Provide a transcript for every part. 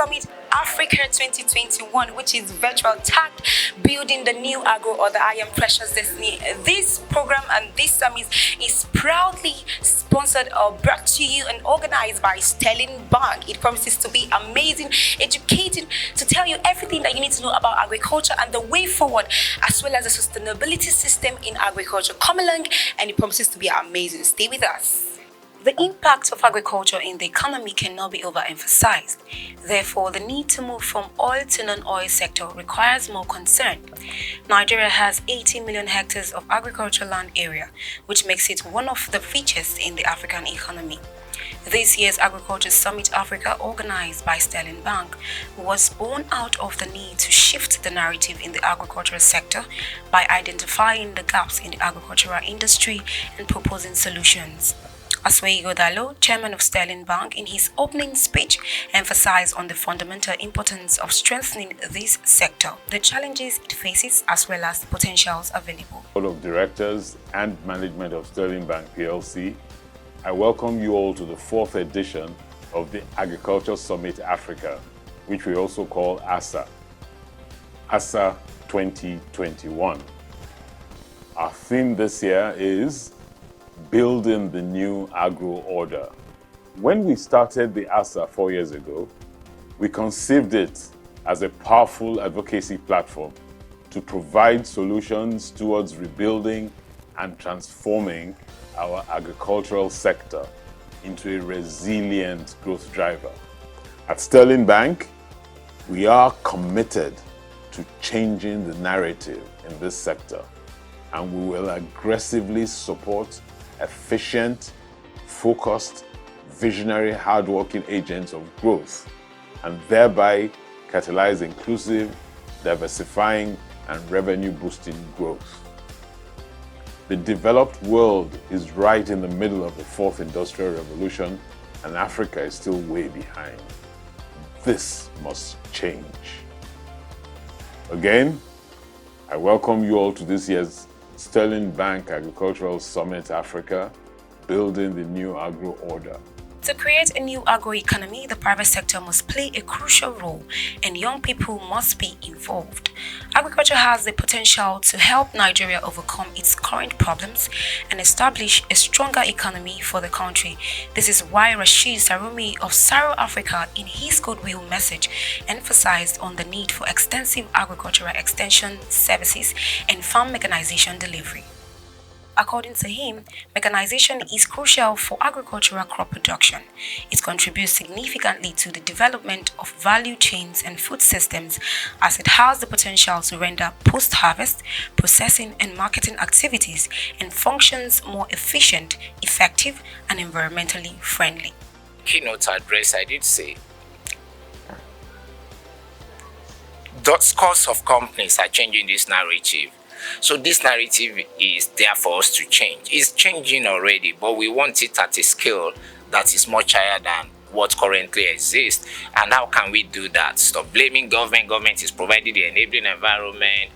Summit Africa 2021, which is virtual tagged Building the New Agro Order. I am Precious Destiny. This program and this summit is proudly sponsored or brought to you and organized by Sterling Bank. It promises to be amazing, educating, to tell you everything that you need to know about agriculture and the way forward, as well as the sustainability system in agriculture. Come along, and it promises to be amazing. Stay with us. The impact of agriculture in the economy cannot be overemphasized. Therefore, the need to move from oil to non-oil sector requires more concern. Nigeria has 80 million hectares of agricultural land area, which makes it one of the richest in the African economy. This year's Agriculture Summit Africa, organized by Sterling Bank, was born out of the need to shift the narrative in the agricultural sector by identifying the gaps in the agricultural industry and proposing solutions. Aswei Godalo, chairman of Sterling Bank, in his opening speech emphasized on the fundamental importance of strengthening this sector, the challenges it faces, as well as the potentials available. Board of Directors and Management of Sterling Bank PLC, I welcome you all to the 4th edition of the Agriculture Summit Africa, which we also call ASA 2021. Our theme this year is Building the New Agro Order. When we started the ASA 4 years ago, we conceived it as a powerful advocacy platform to provide solutions towards rebuilding and transforming our agricultural sector into a resilient growth driver. At Sterling Bank, we are committed to changing the narrative in this sector, and we will aggressively support efficient, focused, visionary, hardworking agents of growth, and thereby catalyze inclusive, diversifying, and revenue-boosting growth. The developed world is right in the middle of the 4th Industrial Revolution, and Africa is still way behind. This must change. Again, I welcome you all to this year's Sterling Bank Agricultural Summit Africa, Building the New Agro Order. To create a new agro-economy, the private sector must play a crucial role and young people must be involved. Agriculture has the potential to help Nigeria overcome its current problems and establish a stronger economy for the country. This is why Rashid Sarumi of Saro Africa, in his goodwill message, emphasized on the need for extensive agricultural extension services and farm mechanization delivery. According to him, mechanization is crucial for agricultural crop production. It contributes significantly to the development of value chains and food systems, as it has the potential to render post-harvest, processing and marketing activities and functions more efficient, effective and environmentally friendly. Keynote address, I did say, scores of companies are changing this narrative. So this narrative is there for us to change. It's changing already, but we want it at a scale that is much higher than what currently exists. And how can we do that? Stop blaming government. Government is providing the enabling environment.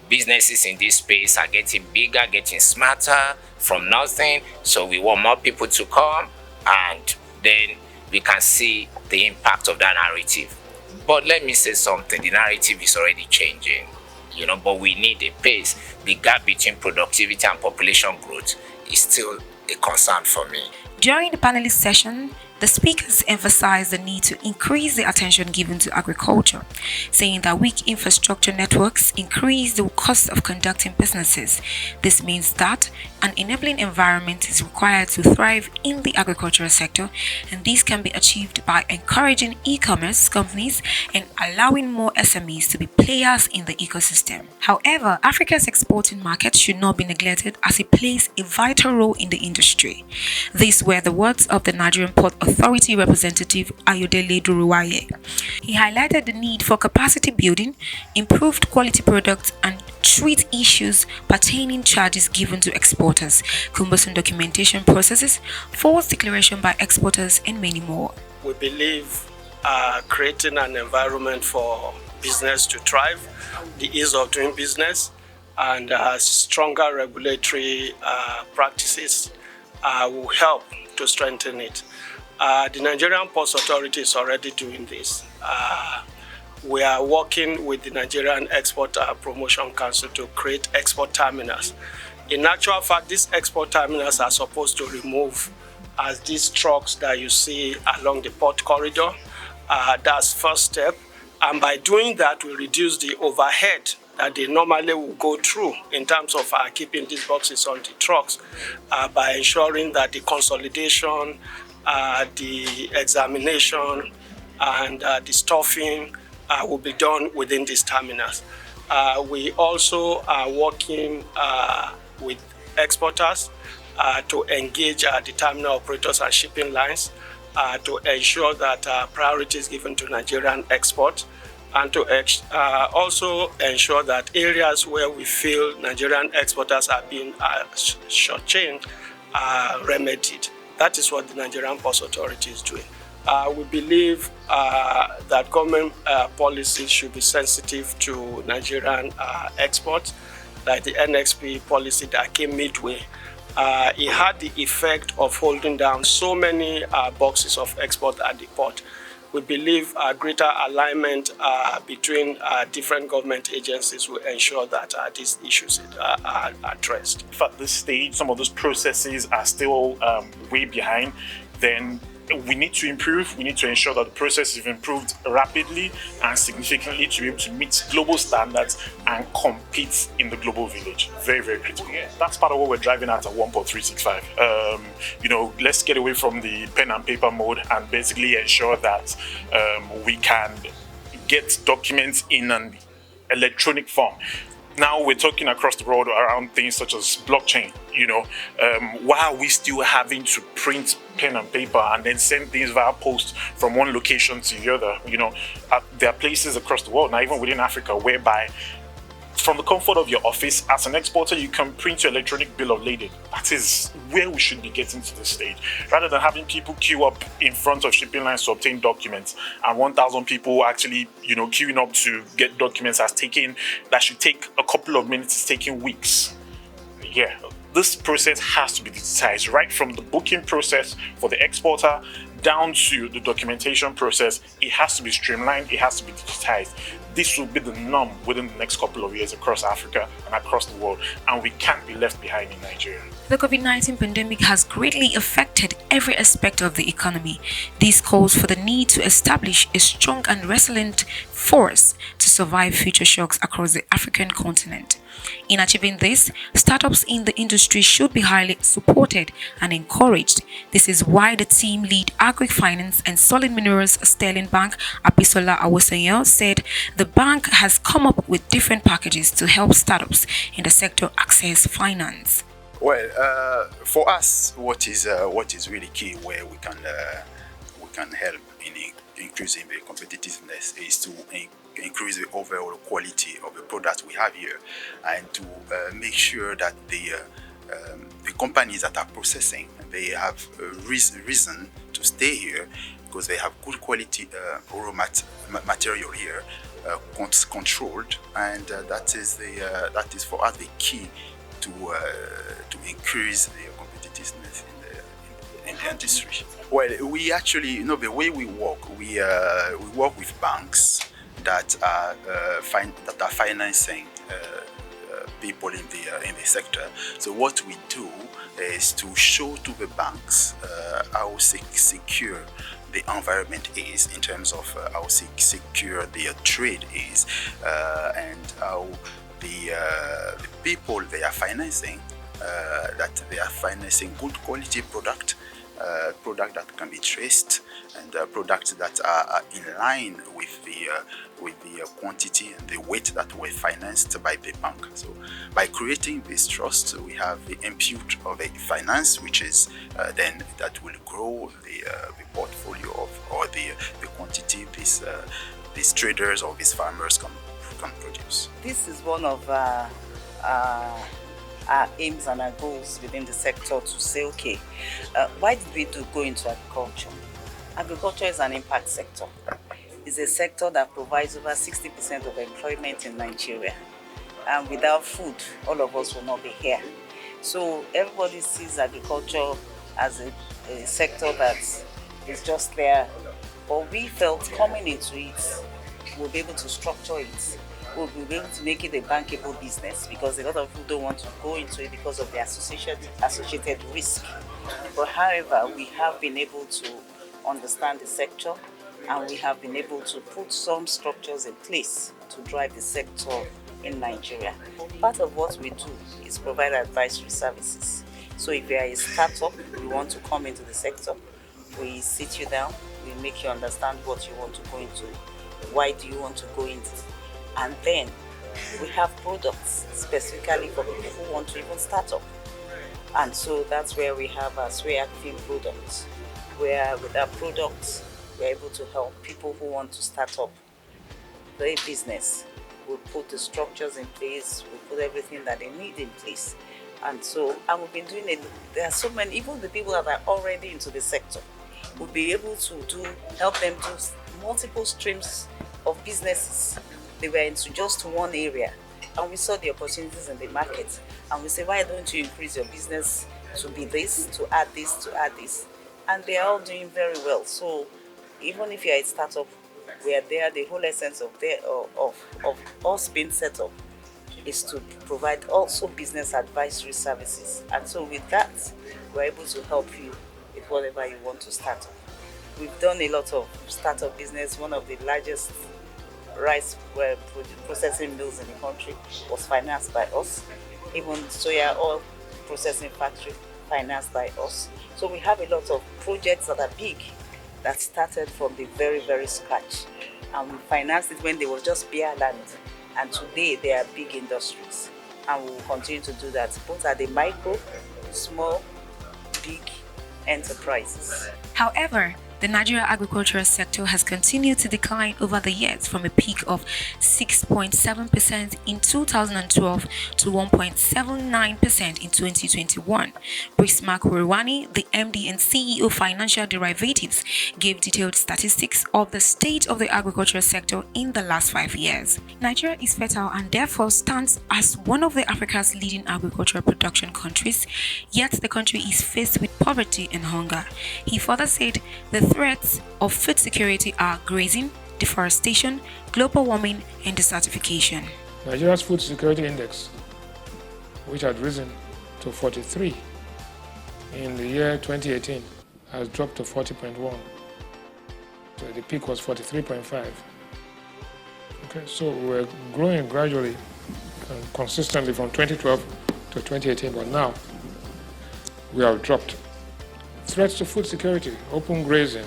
Businesses in this space are getting bigger, getting smarter from nothing. So we want more people to come, and then we can see the impact of that narrative. But let me say something, the narrative is already changing. But we need a pace. The gap between productivity and population growth is still a concern for me. During the panelist session, the speakers emphasized the need to increase the attention given to agriculture, saying that weak infrastructure networks increase the cost of conducting businesses. This means that an enabling environment is required to thrive in the agricultural sector, and this can be achieved by encouraging e-commerce companies and allowing more SMEs to be players in the ecosystem. However, Africa's exporting market should not be neglected, as it plays a vital role in the industry. These were the words of the Nigerian Port Authority representative Ayodele Duruwaye. He highlighted the need for capacity building, improved quality products, and treat issues pertaining charges given to exporters, cumbersome documentation processes, false declaration by exporters, and many more. We believe creating an environment for business to thrive, the ease of doing business, and stronger regulatory practices will help to strengthen it. The Nigerian Ports Authority is already doing this. We are working with the Nigerian Export Promotion Council to create export terminals. In actual fact, these export terminals are supposed to remove as these trucks that you see along the port corridor. That's first step. And by doing that, we reduce the overhead that they normally will go through in terms of keeping these boxes on the trucks by ensuring that the consolidation, the examination, and the stuffing will be done within these terminals. We also are working with exporters to engage the terminal operators and shipping lines to ensure that priority is given to Nigerian export, and to also ensure that areas where we feel Nigerian exporters are being shortchanged are remedied. That is what the Nigerian Ports Authority is doing. We believe that government policies should be sensitive to Nigerian exports, like the NXP policy that came midway. It had the effect of holding down so many boxes of export at the port. We believe greater alignment between different government agencies will ensure that these issues are addressed. If at this stage some of those processes are still way behind, then we need to improve. We need to ensure that the process is improved rapidly and significantly to be able to meet global standards and compete in the global village. Very, very critical. That's part of what we're driving at 1.365. Let's get away from the pen and paper mode and basically ensure that we can get documents in an electronic form. Now we're talking across the world around things such as blockchain. Why are we still having to print pen and paper and then send things via post from one location to the other? There are places across the world, now even within Africa, whereby from the comfort of your office, as an exporter, you can print your electronic bill of lading. That is where we should be getting to this stage. Rather than having people queue up in front of shipping lines to obtain documents, and 1,000 people actually, queuing up to get documents that should take a couple of minutes, it's taking weeks. Yeah, this process has to be digitized, right from the booking process for the exporter down to the documentation process. It has to be streamlined, it has to be digitized. This will be the norm within the next couple of years across Africa and across the world, and we can't be left behind in Nigeria. The COVID-19 pandemic has greatly affected every aspect of the economy. This calls for the need to establish a strong and resilient force to survive future shocks across the African continent. In achieving this, startups in the industry should be highly supported and encouraged. This is why the team lead AgriFinance and Solid Minerals Sterling Bank, Abisola Awosanyo, said the bank has come up with different packages to help startups in the sector access finance. Well, for us, what is really key where we can help in increasing the competitiveness is to increase the overall quality of the products we have here, and to make sure that the companies that are processing, they have a reason to stay here because they have good quality raw material here, controlled, and that is for us the key to increase the competitiveness in the industry. Well, we actually, the way we work with banks that are financing people in the sector. So what we do is to show to the banks how secure the environment is in terms of how secure their trade is, and how the people they are financing, that they are financing good quality product that can be traced, and products that are in line with the quantity and the weight that were financed by the bank. So by creating this trust, we have the input of a finance, which is then that will grow the portfolio of, or the quantity these traders or these farmers can produce. This is one of our aims and our goals within the sector, to say, okay, why did we go into agriculture? Agriculture is an impact sector. It's a sector that provides over 60% of employment in Nigeria. And without food, all of us will not be here. So everybody sees agriculture as a sector that It's just there. But we felt coming into it, we'll be able to structure it. We'll be able to make it a bankable business, because a lot of people don't want to go into it because of the associated risk. But however, we have been able to understand the sector, and we have been able to put some structures in place to drive the sector in Nigeria. Part of what we do is provide advisory services. So if you are a startup, you want to come into the sector, we sit you down, we make you understand what you want to go into, why do you want to go into, and then we have products specifically for people who want to even start up. And so that's where we have our AgriFinance products, where with our products, we're able to help people who want to start up their business. We put the structures in place, we put everything that they need in place. And so, and we've been doing it, there are so many, even the people that are already into the sector, we'll be able to help them do multiple streams of businesses. They were into just one area, and we saw the opportunities in the market, and we said, why don't you increase your business to be this, to add this, to add this? And they are all doing very well. So even if you're a startup, we are there. The whole essence of us being set up is to provide also business advisory services. And so with that, we're able to help you with whatever you want to start up. We've done a lot of startup business. One of the largest rice processing mills in the country was financed by us. Even soya oil processing factory financed by us. So we have a lot of projects that are big that started from the very, very scratch. And we financed it when they were just bare land. And today they are big industries. And we will continue to do that, both at the micro, small, big enterprises. However, the Nigeria agricultural sector has continued to decline over the years, from a peak of 6.7% in 2012 to 1.79% in 2021. Prismark Rwani, the MD and CEO Financial Derivatives, gave detailed statistics of the state of the agricultural sector in the last 5 years. Nigeria is fertile and therefore stands as one of the Africa's leading agricultural production countries, yet the country is faced with poverty and hunger. He further said the threats of food security are grazing, deforestation, global warming, and desertification. Nigeria's food security index, which had risen to 43 in the year 2018, has dropped to 40.1. So the peak was 43.5. Okay, so we're growing gradually and consistently from 2012 to 2018, but now we have dropped. Threats to food security, open grazing,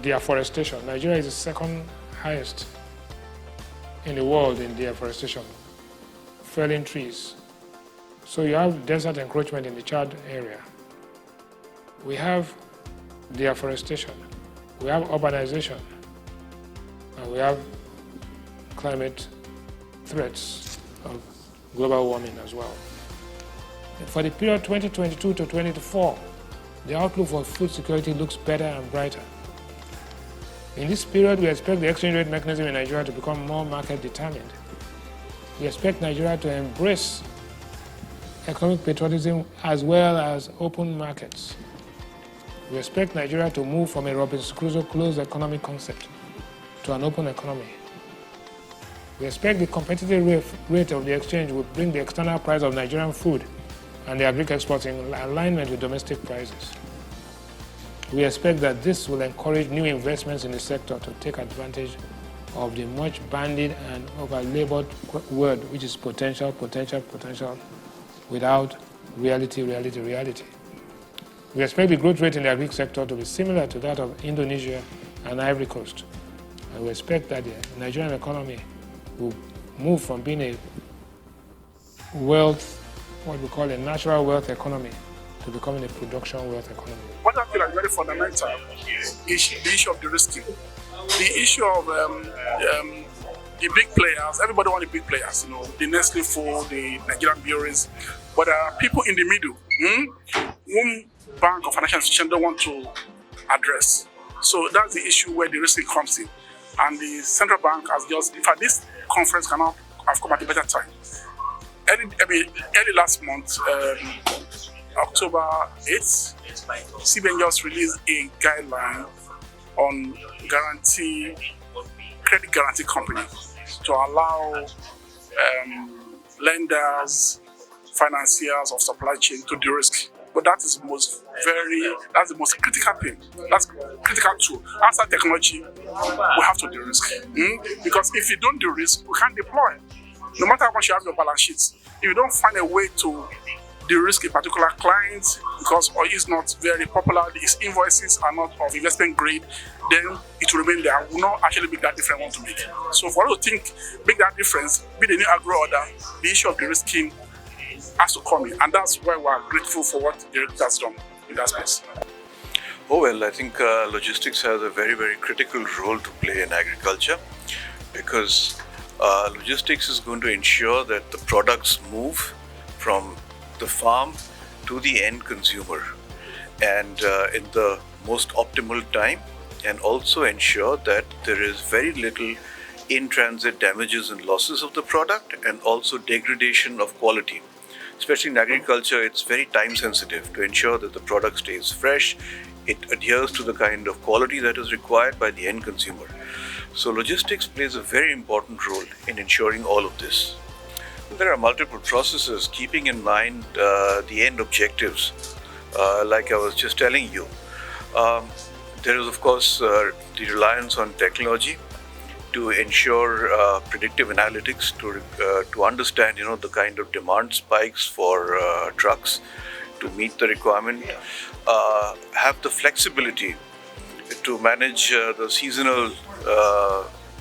deforestation. Nigeria is the second highest in the world in deforestation, felling trees. So you have desert encroachment in the Chad area. We have deforestation, we have urbanization, and we have climate threats of global warming as well. For the period 2022 to 2024, the outlook for food security looks better and brighter. In this period, we expect the exchange rate mechanism in Nigeria to become more market determined. We expect Nigeria to embrace economic patriotism as well as open markets. We expect Nigeria to move from a Robinson Crusoe closed economic concept to an open economy. We expect the competitive rate of the exchange will bring the external price of Nigerian food and the agri exports in alignment with domestic prices. We expect that this will encourage new investments in the sector to take advantage of the much bandied and over-labored word, which is potential, without reality. We expect the growth rate in the agri sector to be similar to that of Indonesia and Ivory Coast. And we expect that the Nigerian economy will move from being a what we call a natural wealth economy to becoming a production wealth economy. What I feel like very fundamental is the issue of de-risking. The issue of the big players, everybody wants the big players, the Nestle Food, the Nigerian breweries, but there are people in the middle whom bank or financial institution don't want to address. So that's the issue where the risking comes in. And the central bank has just, in fact, this conference cannot have come at a better time. Early last month, October 8th, CBN just released a guideline on credit guarantee company to allow lenders, financiers of supply chain to de-risk. But that's the most critical thing. That's critical tool. After technology, we have to de-risk. Because if you don't de-risk, we can't deploy. No matter how much you have your balance sheets, if you don't find a way to de-risk a particular client because or is not very popular, his invoices are not of investment grade, then it will remain there. Will not actually make that difference want to make. So for us to think, make that difference, be the new agro order, the issue of de-risking has to come in, and that's why we are grateful for what the director has done in that space. Oh well, I think logistics has a very, very critical role to play in agriculture because logistics is going to ensure that the products move from the farm to the end consumer and in the most optimal time, and also ensure that there is very little in-transit damages and losses of the product and also degradation of quality. Especially in agriculture, it's very time sensitive to ensure that the product stays fresh, it adheres to the kind of quality that is required by the end consumer. So logistics plays a very important role in ensuring all of this. There are multiple processes keeping in mind the end objectives, like I was just telling you. There is of course the reliance on technology to ensure predictive analytics to understand the kind of demand spikes for trucks to meet the requirement, have the flexibility to manage the seasonal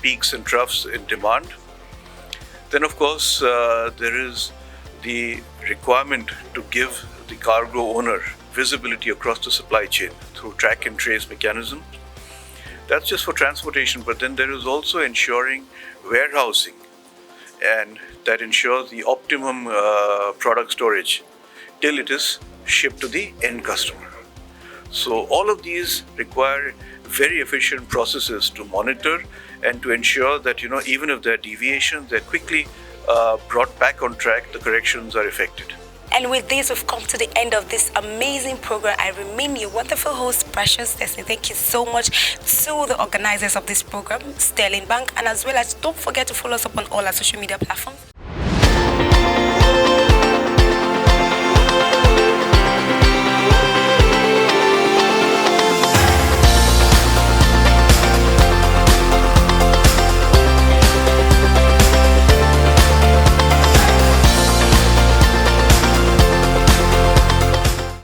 peaks and troughs in demand. Then of course there is the requirement to give the cargo owner visibility across the supply chain through track and trace mechanisms. That's just for transportation, but then there is also ensuring warehousing, and that ensures the optimum product storage till it is shipped to the end customer. So all of these require very efficient processes to monitor and to ensure that even if there are deviations, they're quickly brought back on track, the corrections are effected. And with this, we've come to the end of this amazing program. I remain your wonderful host, Precious Destiny. Thank you so much to the organizers of this program, Sterling Bank, and as well as don't forget to follow us up on all our social media platforms.